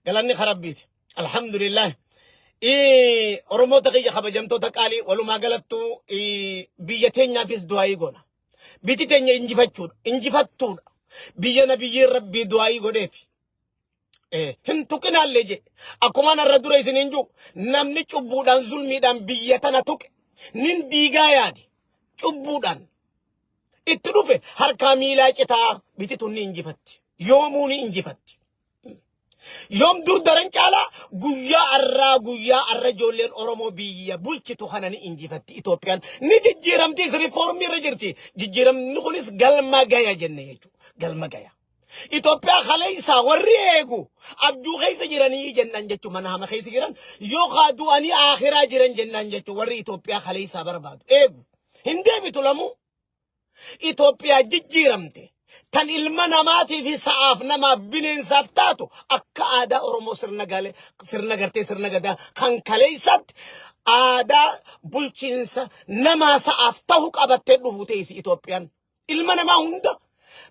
قالني خربيت الحمد لله oromoo taqiyya kabajamtoota qaalii walumaa galattu biyya teenyaafis du'aayii goona. Biyyi teenya injifattuudha. Biyya nabiyyiin rabbii du'aayii godheef. Hin tuqinaallee je akkuma narra dura isiniin jiru namni cubbuudhaan zulmiidhaan biyya tana tuqe nin diigaa yaade cubbuudhaan itti dhufe harkaa miilaa citaa biyyi tun ni injifatti. Yoomuu ni injifatti. Yoom dur daran caalaa guyyaa arra ijoolleen Oromoo biyya bulchitu kana ni injifatti Itoophiyaan ni jijjiiramti riifoormii irra jirti. Jijjiiramni kunis galma gaya jenne jechuudha. Galma gaya. Itoophiyaa kaleessa warri eegu abjuu keessa jiranii jennaan jechuudha. Mana hama keessa jiran yookaan du'anii akhiraa jiran jennaan jechuudha. Warri Itoophiyaa kaleessa barbaadu eegu. Hin deebitu lamuu Itoophiyaa jijjiiramte. Tan ilma namaatiif sa'aaf namaaf bineensaaf taatu akka aadaa Oromoo sirna gadaa kan kaleessatti aadaa bulchiinsa namaa sa'aaf ta'u qabattee dhufu teessi Itoophiyaan. Ilma namaa hunda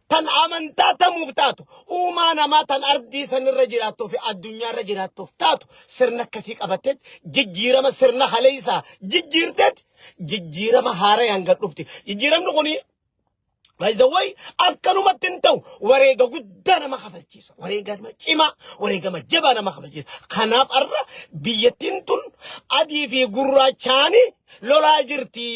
tan amantaa tamuuf taatu uumaa namaa tan ardii sanirra jiraattuu fi addunyaarra jiraattuuf taatu sirna akkasii qabattee jijjiirama sirna kaleessaa jijjiirteet jijjiirama haarayaan gad dhufti. Jijjiiramni kuni by the way, akkanuma tintau wareega guddaa nama kafalchiisa. Wareegama cimaa, wareegama jabaa nama kafalchiisa. Kanaaf arra biyyattiin tun adii fi gurraachaani lolaa jirti.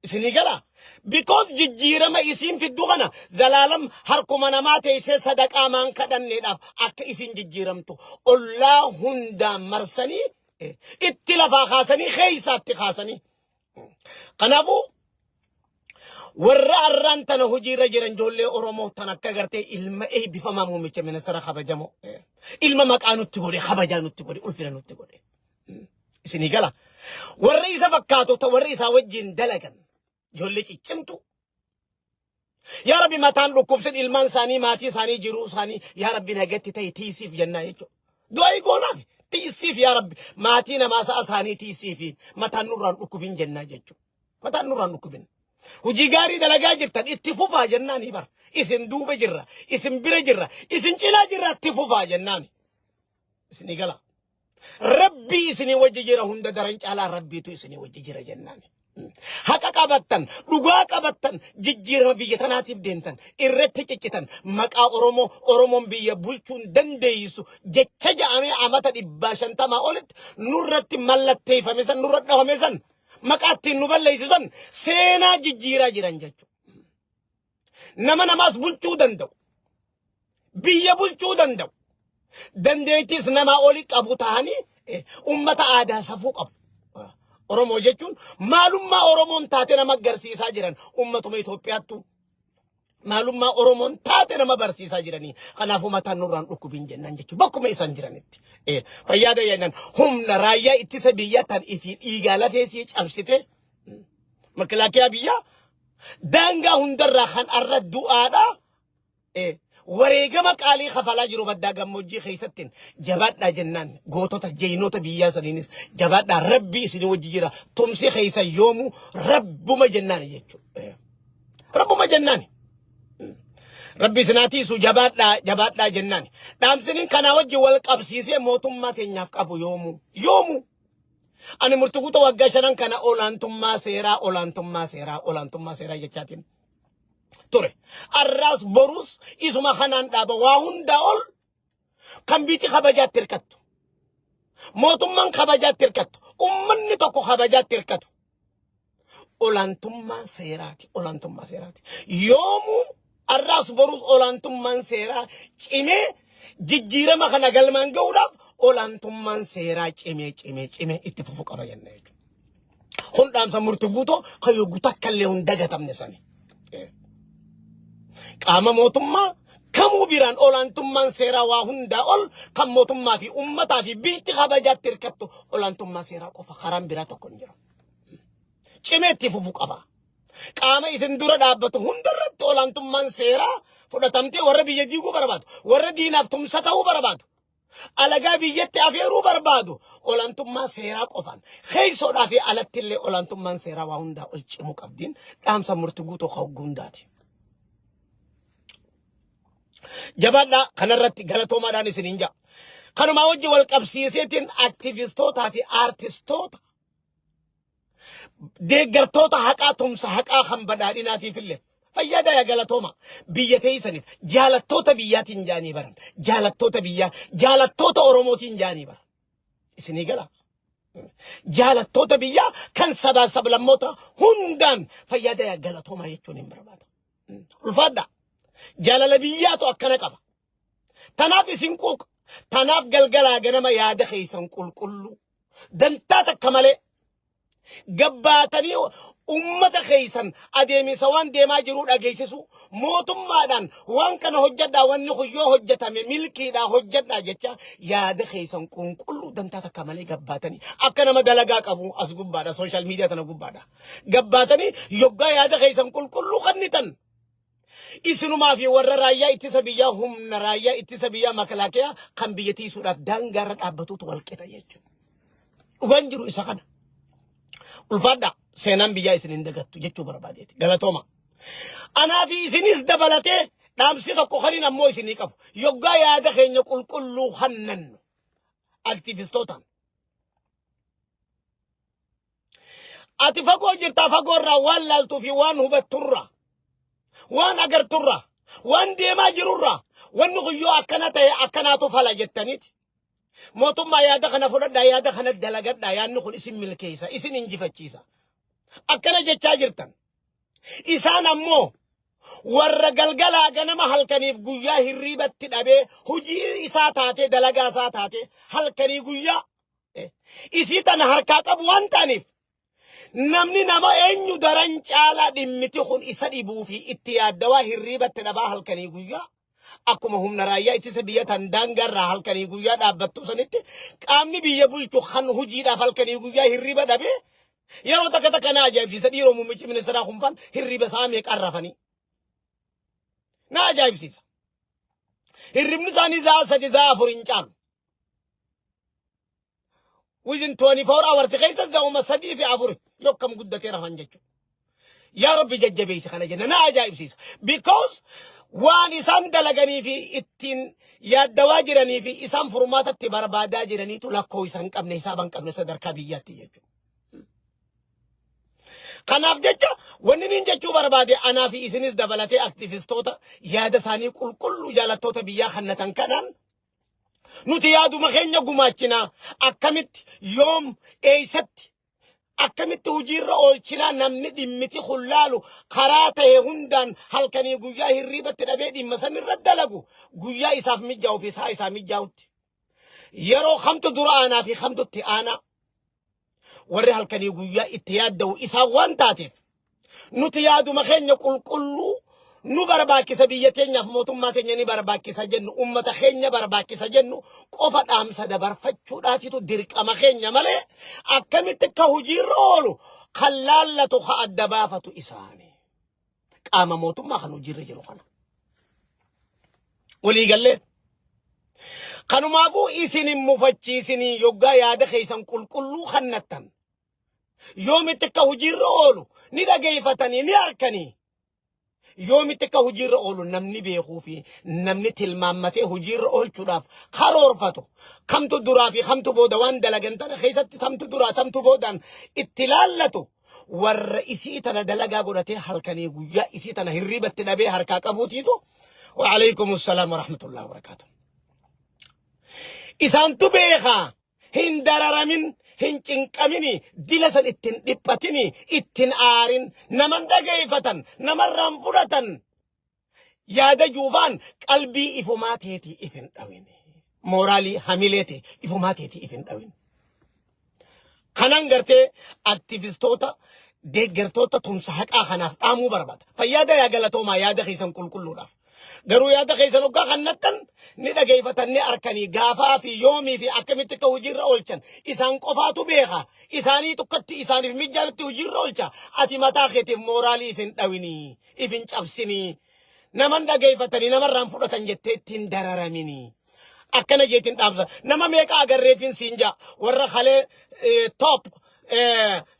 Isinii gala. Because jijjiirama isiin fiddu kana zalaalam harkuma namaa teessee sadaqaa maan kadhanneedhaaf akka isin jijjiiramtu. Ollaa hundaan marsanii itti lafaa kaasanii keessaatti kaasanii. Kanaafuu warra arraan tana hojiirra jiran ijoollee Oromoo tan akka gartee ilma eebbifamaa muummicha ministeera kabajamoo ilma maqaa nutti godhe kabajaa nutti godhe ulfina nutti godhe isinii gala warra isa fakkaatu warra isaa wajjin dalagan ijoollee ciccimtu yaa rabbi mataan dhukkubsin ilmaan isaanii maatii isaanii jiruu isaanii yaa rabbi nagatti ta'e tiisiif jennaa jechuudha du'aa goonaaf tiisiif yaa rabbi maatii namaa sa'a isaanii tiisiif mataan nurraan dhukkubin jennaa jechuudha mataan nurraan dhukkubin. Hojii gaarii dalagaa jirtan itti fufaa jennaan bar isin duuba jirra isin bira jirra isin cinaa jirra itti fufaa jennaan isinii gala rabbii isinii wajji jira hunda daran caalaa rabbiitu isinii wajji jira jennaan haqa qabattan dhugaa qabattan jijjiirama biyya tanaatiif deemtan irratti ciccitan maqaa Oromoon biyya bulchuun dandeessu jecha ja'amee amata 150 olitti nurratti mallatteeffame san nurra dhawame san maqaattiin nu balleessisan seenaa jijjiiraa jiran jechuudha. Nama namaas bulchuu danda'u. Biyya bulchuu danda'u. Dandeettis nama oli qabu ta'anii ummata aadaa safuu qabu. Oromoo jechuun maalummaa Oromoon taate nama agarsiisaa jiran ummatuma Itoophiyaattu. Maalummaa Oromoon taate nama barsiisaa jiranii. Kanaafuu mataan nurraan dhukkubin jennaan jechuudha. Bakkuma isaan jiranitti. Fayyaada jennaan humna raayyaa ittisa biyya tan ifi dhiigaa lafeesii cabsite. Makalaakiyaa biyya daangaa hundarraa kan arra du'aadha. Wareegama qaalii kafalaa jiru baddaa gammoojjii keessattiin jabaadhaa jennaan gootota jeynoota biyyaa saniinis jabaadhaa rabbi isin wajji jira tumsi keessa yoomuu rabbuma jennaan jechuudha. Rabbuma jennaan. Rabbi sinaatiisu jabaadhaa jennaan. Dhaamsiniin kanaa wajji wal qabsiisee mootummaa teenyaaf qabu yoomuu. Ani murtukuuta waggaa 5 kana olaantummaa seeraa jechaatiin ture. Arraas borus isuma kanaan dhaaba waa hundaa ol kan biitti kabajaatti hirkattu. Mootummaan kabajaatti hirkattu. Ummanni tokko kabajaatti hirkatu. Olaantummaa seeraati. Yoomuu arraas borus olaantummaan seeraa cimee jijjiirama kana galmaan ga'uudhaaf olaantummaan seeraa cimee itti fufuu qaba jennee jechuudha. Kun dhaamsa murtuguutoo kan yoo takkallee hin dagatamne sani. Qaama mootummaa kamuu biraan olaantummaan seeraa waa hundaa ol kan mootummaa fi uummataa fi biitti kabajaatti hirkattu olaantummaa seeraa qofa karaan biraa tokko hin jiru. Cimee itti fufuu qaba. Qaama isin dura dhaabbatu hundarratti olaantummaan seeraa fudhatamtee warra biyya diiguu barbaadu, warra diinaaf tumsa ta'uu barbaadu, alagaa biyyatti afeeruu barbaadu olaantummaa seeraa qofaan keessoodhaa fi alatti illee olaantummaan seeraa waa hundaa ol cimuu qabdiin dhaamsa murtuguutoo hundaati. جبنا خنرت غلطو ما داني سنينجا كانوا ما وجه والقبسيسيتين اكتيفيستوتا في ارتستوتا ديغرتوتا حقاتهم حقا خم بداديناتي في الليل فيادا يا غلطوما بيتي سنيف جالتوتا بياتين جاني برن جالتوتا بيا جالتوتا اوروموتين جاني برن اسني غلا جالتوتا بيا كان سبا سبلموتا هندان فيادا يا غلطوما يچونين بربادا الفادا جالل بياتو اكنا قبا تناف سينكوك تناف غلغلا غنما يادا خيسن قلقلو دنتا تكمله غباتني أمة خيسن أديمي سوان ديما جرود أجيسسو موتم مادان وان كان حجدا وان خيو حجتا ملكي دا حجدا جتا ياد خيسن كون كله دنتا تكملي غباتني أكنا مدلغا قبو أسقب بادا سوشال ميديا تنقب بادا غباتني يوغا ياد خيسن كله خنتن إسنو ما في ور رايا اتسبيا هم نرايا اتسبيا مكلاكيا كان بيتي سورة دانغار أبتوت والكتا يجو وانجرو إساقنا الفادا سينام بيجا إسنين دقتو جتشو برباديتي غلطوما أنا في إسنيس دبلتي نامسي تقو خلينا مو إسني كابو يوغا يادا خين يقول كلو خنن أكتيفيستوتان أتفاقو جرتا فاقو الروان لالتو في وان هو بتورا وان أجر تورا وان ديما جرورا وان نغيو أكناتو فلا جتانيتي موتم ما يادا خنا فرد يادا خنا دلغت دا يان نخل اسم ملكيسا اسم انجفتشيسا أكنا جتشا جرتن إسان أمو ورّا قلقلا غنما هلكنيف قويا هريبت تدابي هجي إساتاتي دلغا ساتاتي هلكني قويا إسيتان هركاك أبوان تانيف نمني نما إنيو دران چالا دمتي خون إسا ديبو في اتياد دوا هريبت تدابا هلكني قويا أكما هم نرايا إتسبيا تندانغر را هلكني قويا دابتو سنتي قامني بيا بلتو خن هجي دا هلكني قويا هريبت دابي يرو تكتك ناجايب سيسا ديرو مميش من سرا خنفان هريبا ساميك عرفاني ناجايب سيسا هرب نساني زا سجي زا فرنچان within 24 hours خيسا زاوما سدي في عفوري يوكم قدتي رفان جيجو يا ربي ججبي سخنا جنة ناجايب سيسا because وان إسان دلغني في اتين يا دواجرني في إسان فرماتا تباربادا جرني تلاكو إسان قبل حسابان قبل صدر كبياتي جيجو kanaaf jecha wanni nin jechuu barbaade anaa fi isinis dabalatee aktivistoota yaada isaanii qulqullu jaalattoota biyyaa kannatan kanaan nuti yaaduma keenya gumaachinaa akkamitti yoom eeysatti akkamitti hojiirra oolchinaa namni dhimmiti hullaalu karaa ta'e hundaan halkanii guyyaa hirriibatti dhabee dhimma san irra dalagu guyyaa isaaf mijjaa'u fi isaa mijjaa'utti yeroo kamtu dura aanaa fi kamtutti aanaa warri halkanii guyyaa itti yaadda'u isaa waan taateef nuti yaaduma keenya qulqulluu nu barbaachisa biyya keenyaaf mootummaa keenya ni barbaachisa jennu ummata keenya barbaachisa jennu qofa dhaamsa dabarfachuudhaatitu dirqama keenya malee akkamitti akka hojiirra oolu kan laallatu ka adda baafatu isaanii qaama mootummaa kan hojiirra jiru kana walii gallee kanumaafuu isinin mufachiisinii yoggaa yaada keeysan qulqulluu kannattan yoomitti akka hojiirra oolu ni dhageeffatanii ni harkanii yoomitti akka hojiirra oolu namni beekuu fi namni tilmaammatee hojiirra oolchuudhaaf karoorfatu kamtu duraa fi kamtu booda waan dalagan tana keessatti tamtu duraa tamtu boodaan itti laallatu warra isii tana dalagaa godhatee halkanii guyyaa isii tana hirriibatti dhabee harkaa qabuutiitu wa alaykum assalaam wa rahmatullahi wa barakatuh isaantu beekaa hin dararamin hin cinqamini dilasan ittin dhiphatini ittin aarin naman dhageeffatan namarraan fudhatan yaada juufaan qalbii ifumaateetii ifin dhawin mooraalii hamileete ifumaateetii ifin dhawin kanan gartee aktivistoota deeggartoota tumsa haqaa kanaaf dhaamuu barbaada fayyaada yaa galatoomaa yaada keessan qulqulluudhaaf garuu yaada keessan hoggaa kannattan ni dhageeffatan ni arkanii gaafaa fi yoomii fi akkamitti akka hojiirra oolchan isaan qofaatu beeka isaanii tukkatti isaaniif mijjaatti hojiirra oolcha ati mataa keetiif mooraalii ifin dhawinii ifin cabsinii naman dhageeffatanii namarraan fudhatan jettee ittiin dararaminii akkana jeetiin dhaamsa nama meeqa agarreefin siinja warra kalee top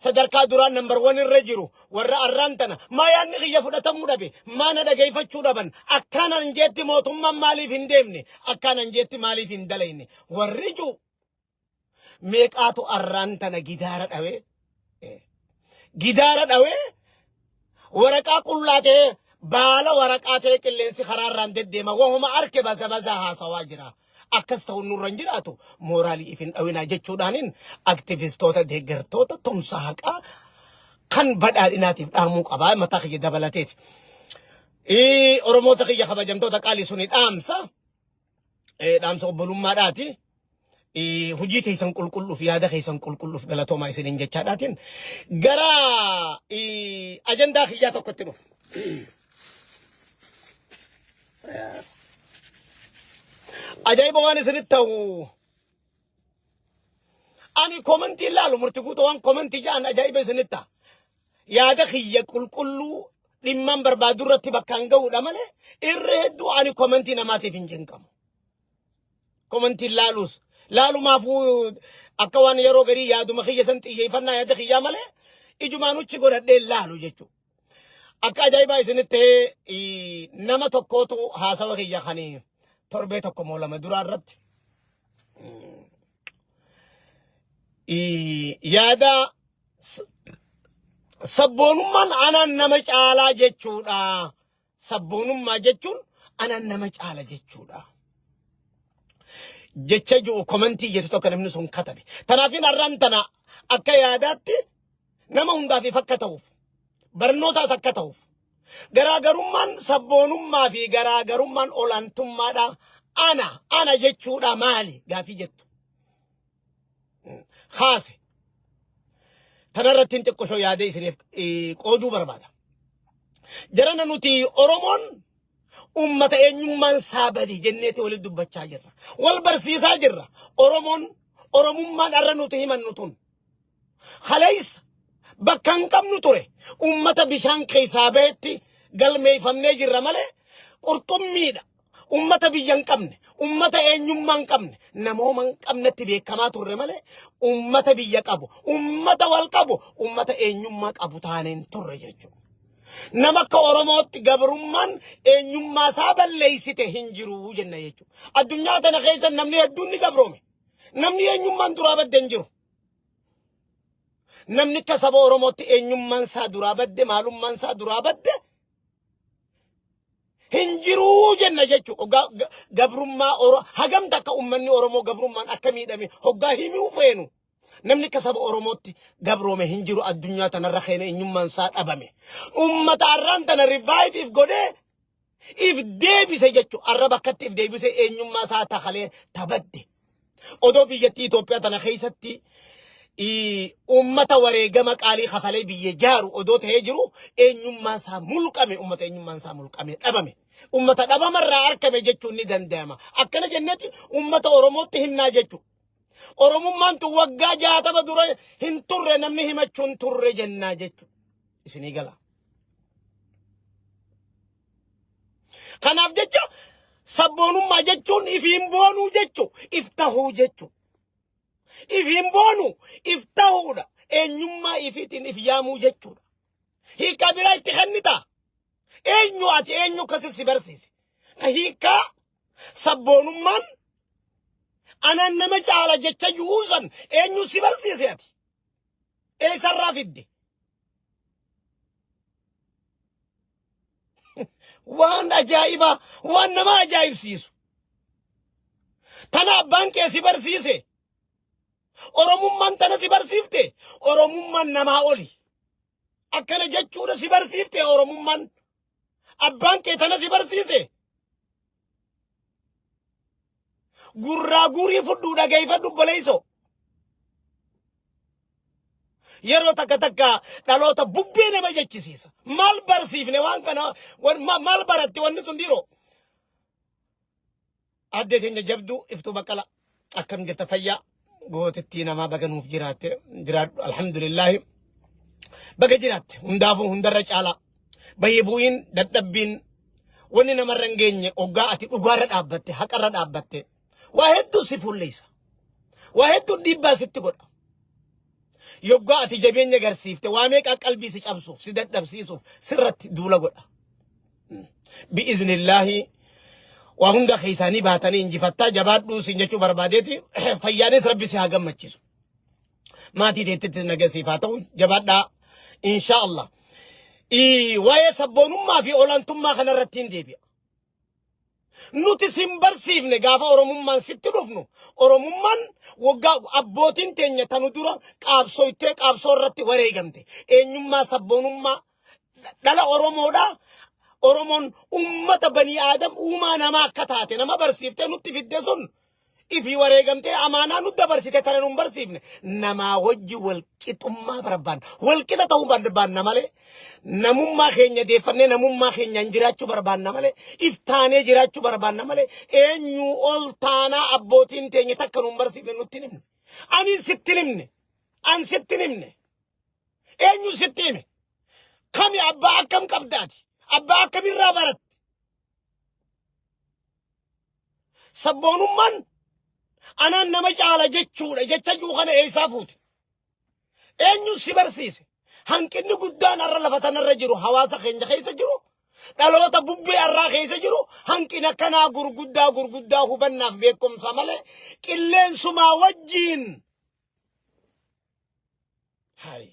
sadarkaa duraan number 1 irra jiru warra arraantana maa yaanni kiyya fudhatamuu dhabe maa na dhageeffachuu dhaban akkaanan jeetti mootummaan maaliif hin deemne akkaanan jeetti maaliif hin dalayne warri jiru meeqaatu arraantana gidaara dhawe waraqaa qullaatee baala waraqaa ta'e qilleensi karaarraan deddeema wahuma arke baza haasawaa jira akkas ta'u nurran jiraatu mooraalii ifin dhawinaa jechuudhaanin aktivistoota deeggartoota tumsa haqaa kan badhaadhinaatiif dhaamuu qabaa mataa kiyya dabalateeti. Oromoota kiyya kabajamtoota qaalii suni dhaamsa obbolummaadhaati. Hujii teessan qulqulluuf yaada keessan qulqulluuf galatoomaa isiniin jechaadhaatiin gara ajandaa kiyyaa tokkotti dhufu. Ajaa'iba waan isinitti ta'u ani komentii ilaalu murtii guutuu waan komentii jaan ajaa'iba isinitti ta'a. Yaada kiyya qulqulluu dhimmaan barbaadu irratti bakkaan ga'uudha malee irra hedduu ani komentii namaatiif hin jenqamu. Komentii laalumaafuu akka waan yeroo garii yaaduma kiyya san xiyyeeffannaa yaada kiyyaa malee ijumaanuchi godhadhee laalu jechuudha. Akka ajaa'ibaa isinitti nama tokkootu haasawa kiyya kanii torbee tokko moo lama duraa irratti yaada sabboonummaan anan nama caalaa jechuudha. Sabboonummaa jechuun anan nama caala jechuudha. Jecha jiru komentii jettu tokko namni sun katabe. Tanaafin arraan tana akka yaadaatti nama hundaatiif akka ta'uuf barnootaas akka ta'uuf garaagarummaan sabboonummaa fi garaagarummaan olaantummaadha. Ana jechuudha maali gaafii jettu. Haase tanarratti hin xiqqoo yaadee isiniif qooduu barbaada. Jarana nuti Oromoon ummata eenyummaan saabadii jenneeti walitti dubbachaa jirra. Wal barsiisaa jirra. Oromummaan arra nuti himannu tun. Haleessa bakka hin qabnu ture. Ummata bishaan keessaa bahetti galmeeffamnee jirra malee qurxummiidha. Ummata biyya hin qabne. Ummata eenyummaa hin qabne. Namooma hin qabnetti beekamaa turre malee ummata biyya qabu. Ummata wal qabu. Ummata eenyummaa qabu taaneen turre jechuudha. Nama akka Oromootti gabrummaan eenyummaa isaa balleessite hin jiru jenna jechuudha. Addunyaa tana keessa namni hedduun ni gabroome. Namni eenyummaan duraa badde hin jiru. Namni akka saba Oromootti eenyummaan isaa duraa badde maalummaan isaa duraa badde hin jiru jenna jechuudha. Gabrummaa hagamta akka uummanni Oromoo gabrummaan akka miidhame hoggaa himuu feenu. Namni akka saba Oromootti gabroome hin jiru addunyaa tanarra keenya eenyummaan isaa dhabame. Uummata arraan tana rivaayiitiif godhee if deebise jechuudha. Arra bakkatti if deebise eenyummaa isaa takalee tabadde. Odoo biyyattii Itoophiyaa tana keessatti uummata wareegama qaalii kafalee biyya jaaru odoo ta'ee jiru eenyummaa isaa mulqame. Uummata eenyummaan isaa mulqame dhabame. Uummata dhabamarraa argame jechuun ni danda'ama. Akkana jennetti uummata Oromootti himnaa jechuudha. Oromummaan tun waggaa 60 dura hin turre namni himachuun turre jennaa jechuudha. Isinii gala. Kanaaf jecha sabboonummaa jechuun ifiin boonuu jechuudha. If tahuu jechuudha. Ifiin boonuu if tahuudha. Eenyummaa ifiitiin if yaamuu jechuudha. Hiikaa biraa itti kennita. Eenyu ati eenyu akkasii si barsiise. Hiikaa sabboonummaan anan nama caala jecha yuusan eenyu si barsiise ati. Eessarraa fidde. Waan ajaa'ibaa waan nama ajaa'ibsiisu. Tana abbaan kee si barsiise. Oromummaan tana si barsiifte. Oromummaan namaa oli. Akkana jechuudha si barsiifte Oromummaan. Abbaan kee tana si barsiise. Gurraa guurii fudhuu dhageeffadhu boleeyso. Yeroo takka dhaloota bubbee nama jechisiisa. Maal barsiifne waan kana maal baratte wanni tun dhiiroo. Addee teenya jabduu Iftuu Baqqalaa akkam jirta fayyaa gootittii namaa baga nuuf jiraatte jiraadhu alhamdulillahi baga jiraatte hundaafuu hundarra caalaa bahee bu'iin dadhabbiin wanni namarra hin geenye hoggaa ati dhugaarra dhaabbatte haqarra dhaabbatte waa hedduu si fuulleessa waa hedduu dhiibbaa sitti godha يبقى تجيبين يقرسيفته واميك قلبي سيقبسوف سيدت نفسيسوف سرت دولا قد بإذن الله وهم دا خيساني باتاني انجي فتا جبات دو سنجچو برباديتي فيانيس ربي سيهاقم مچيسو ما تيتت نغسي فاتو جبات دا إن شاء الله ويا سبونم ما في أولانتم ما خنا رتين ديبيا nuti simbarsiifne gaafa oromummaan sitti dhufnu oromummaan waggaa abbootiin teenya tanu dura qaabsoytee qaabsoo irratti wareegamte eenyummaa sabboonummaa dhala oromoodha oromoon ummata banii aadam uumaa namaa akka taate nama barsiiftee nutti fidde sun ifi wareegamtee amaanaa nu dabarsite tana nun barsiifne namaa wajji walqixummaa barbaanna walqixa ta'uu barbaanna malee namummaa keenya deeffannee namummaa keenyaan jiraachuu barbaanna malee iftaanee jiraachuu barbaanna malee eenyu ol taanaa abbootiin teenya takka nun barsiifne nutti himne ani sitti himne an sitti himne eenyu sitti hime kami abbaa akkam qabdaati abbaa akkamirraa baratte sabboonummaan أنا نمج على جتشورة جتشو خنا إيسافوت إنيو سبرسيس هنكن قدان الرلفتنا الرجرو حواسا خنجا خيسا جرو دلو تبوبي الرا خيسا جرو هنكن كنا غرغدا هو بناف بيكم سمالي كلين سما وجين هاي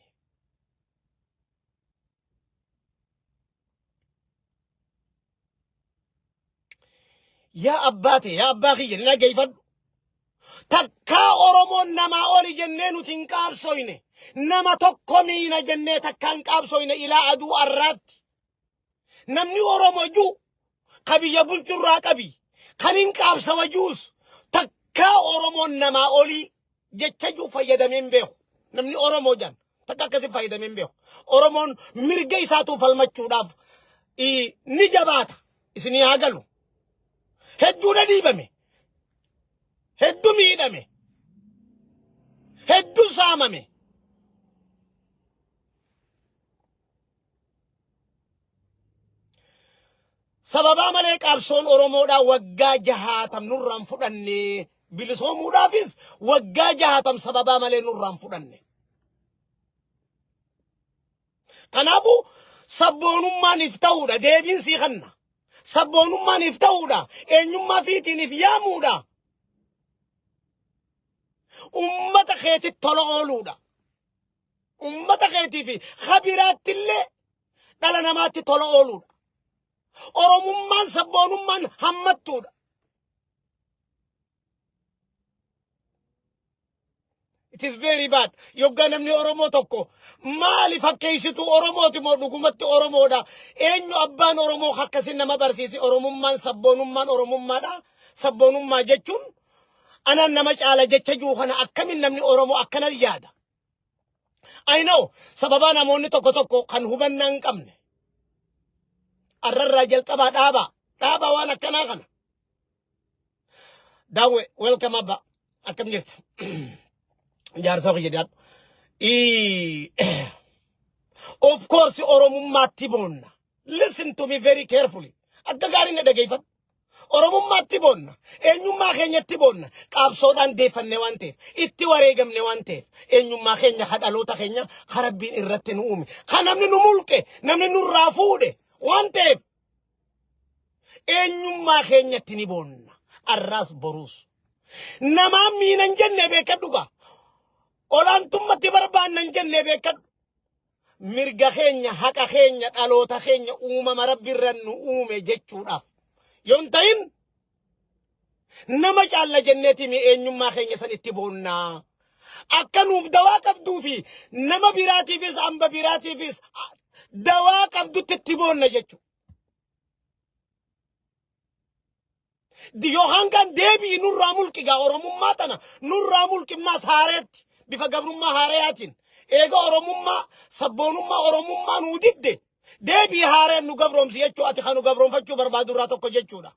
يا أباتي يا أباخي جننا كيفد تكا أورمون نما أولي جنين تنكاب سوينه نما تقومين جنين تكان كاب سوينه إلى أدو الرد نمني أورمو جو قبي يبول جرى قبي خنين كاب سواجوس تكا أورمون نما أولي جتشجو فايدة من بيخ نمني أورمو جان تكا كسي فايدة من بيخ أورمون مرغي ساتو فالمچو داف نجابات اسني هاقلو هدو نديبمي هدو ميدمي هدو ساممي سببا ملك أبسون أورمودا وقا جهاتم نوران فدني بلسومو دافيس وقا جهاتم سببا ملك نوران فدني كنابو سبونما نفتودا ديبين سيخنا سبونما نفتودا إنما فيتي نفيامودا أمتا خيتي طلعولودا أمتا خيتي في خبيرات اللي دلنا ماتي طلعولودا أرممان سبونمان همتودا It is very bad. يبقى نمني أرمو تكو مالي فكيستو أرمو تمو نقومت أرمو دا إنو أبان أرمو خكسين ما برسيسي أرممان سبونمان أرممان سبونمان جتشون أنا نمج على جتشجو خنا أكمل نمني أورمو أكنا اليادا I know سببانا موني توكو خن هبن نانكمني الرجل كبا دابا وانا كنا خنا داوي welcome أبا أكم جرت جار سوق جديد of course أورمو ما تبونا listen to me very carefully أدقاري ندقيفت أورمما تبون إنيوما خينيا تبون كابسودان ديفن نوانتيف إتواريغم نوانتيف إنيوما خينيا خدالوتا خينيا خربين إرتن أمي خنامن نمولك نمن نرافود وانتيف إنيوما خينيا تنبون الراس بروس نما مين نجنة بكدوغا أولان ثم تبربان نجنة بكد مرغا خينيا حقا خينيا ألوتا خينيا أوما مربي رنو أومي جيتشو راف يونتين نمج على جنتي مي إنيوما خينيا سنتبونا أكنوف دواك أبدو نما بيراتي فيس أمبا بيراتي فيس دواك أبدو تتبونا جيتشو ديو هانكان ديبي نور رامول كيغا أورموما تانا نور رامول كما سارت بفا قبرما هارياتين إيغا أورموما سبونوما أورموما نوديد ديبي هارين نو قبرهم سيجو أتخانو قبرهم فتشو بربادو راتو كو جيتشو دا